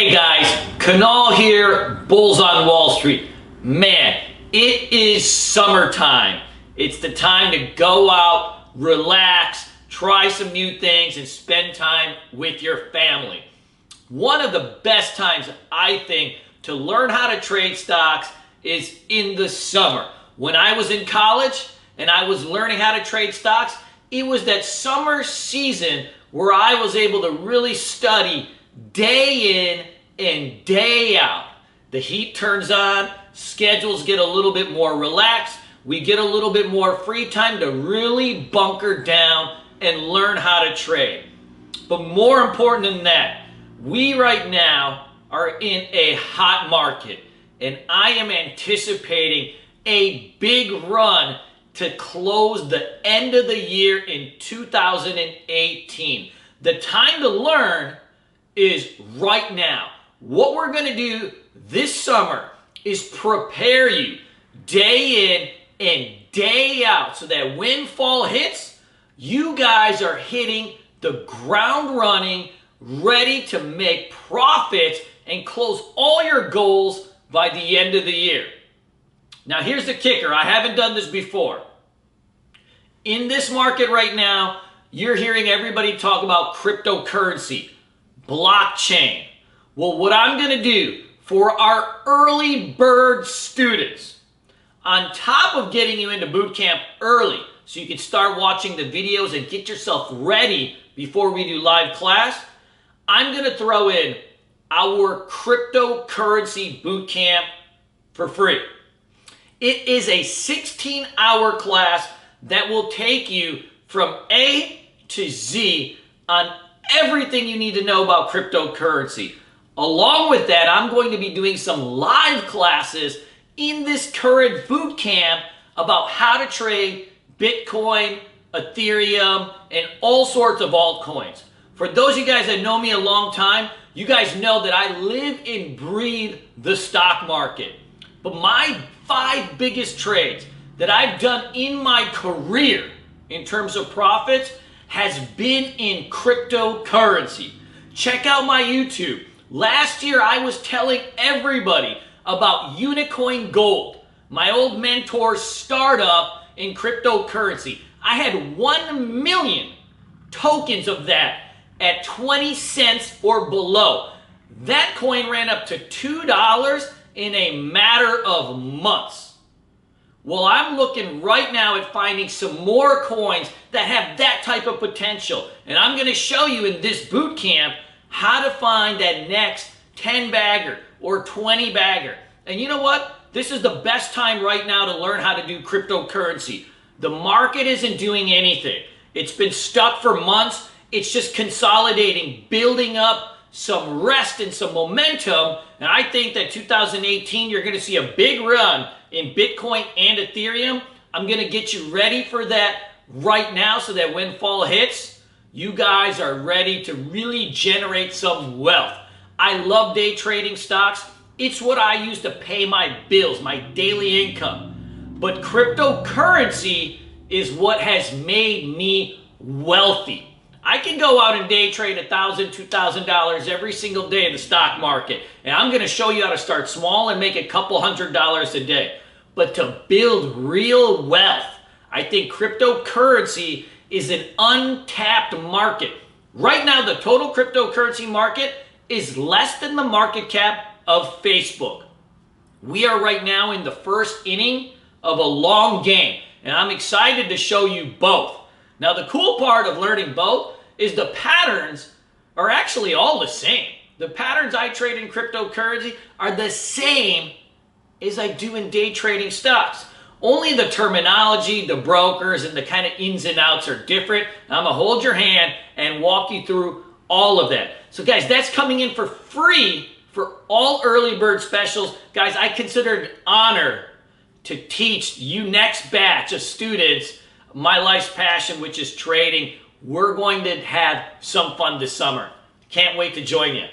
Hey guys, Kunal here, Bulls on Wall Street. Man, it is summertime. It's the time to go out, relax, try some new things, and spend time with your family. One of the best times, I think, to learn how to trade stocks is in the summer. When I was in college and I was learning how to trade stocks, it was that summer season where I was able to really study day in and day out. The heat turns on, schedules get a little bit more relaxed, we get a little bit more free time to really bunker down and learn how to trade. But more important than that, we right now are in a hot market, and I am anticipating a big run to close the end of the year in 2018. The time to learn is right now. What we're going to do this summer is prepare you day in and day out so that when fall hits, you guys are hitting the ground running, ready to make profits and close all your goals by the end of the year. Now here's the kicker. I haven't done this before. In this market right now, you're hearing everybody talk about cryptocurrency, blockchain. Well, what I'm going to do for our early bird students, on top of getting you into Bootcamp early so you can start watching the videos and get yourself ready before we do live class, I'm going to throw in our cryptocurrency bootcamp for free. It is a 16-hour class that will take you from A to Z on everything you need to know about cryptocurrency. Along with that, I'm going to be doing some live classes in this current boot camp about how to trade Bitcoin, Ethereum, and all sorts of altcoins. For those of you guys that know me a long time, you guys know that I live and breathe the stock market. But my 5 biggest trades that I've done in my career in terms of profits has been in cryptocurrency. Check out my YouTube. Last year I was telling everybody about Unicoin Gold, my old mentor's startup in cryptocurrency. I had 1 million tokens of that at 20 cents or below. That coin ran up to $2 in a matter of months. Well, I'm looking right now at finding some more coins that have that type of potential. And I'm going to show you in this boot camp how to find that next 10 bagger or 20 bagger. And you know what? This is the best time right now to learn how to do cryptocurrency. The market isn't doing anything. It's been stuck for months. It's just consolidating, building up some rest and some momentum. And I think that 2018, you're going to see a big run in Bitcoin and Ethereum. I'm going to get you ready for that right now so that when fall hits, you guys are ready to really generate some wealth. I love day trading stocks. It's what I use to pay my bills, my daily income. But cryptocurrency is what has made me wealthy. I can go out and day trade $1,000, $2,000 every single day in the stock market. And I'm going to show you how to start small and make a couple $100s a day. But to build real wealth, I think cryptocurrency is an untapped market. Right now, the total cryptocurrency market is less than the market cap of Facebook. We are right now in the first inning of a long game, and I'm excited to show you both. Now, the cool part of learning both is the patterns are actually all the same. The patterns I trade in cryptocurrency are the same as I do in day trading stocks. Only the terminology, the brokers, and the kind of ins and outs are different. I'm going to hold your hand and walk you through all of that. So guys, that's coming in for free for all early bird specials. Guys, I consider it an honor to teach you next batch of students my life's passion, which is trading. We're going to have some fun this summer. Can't wait to join you.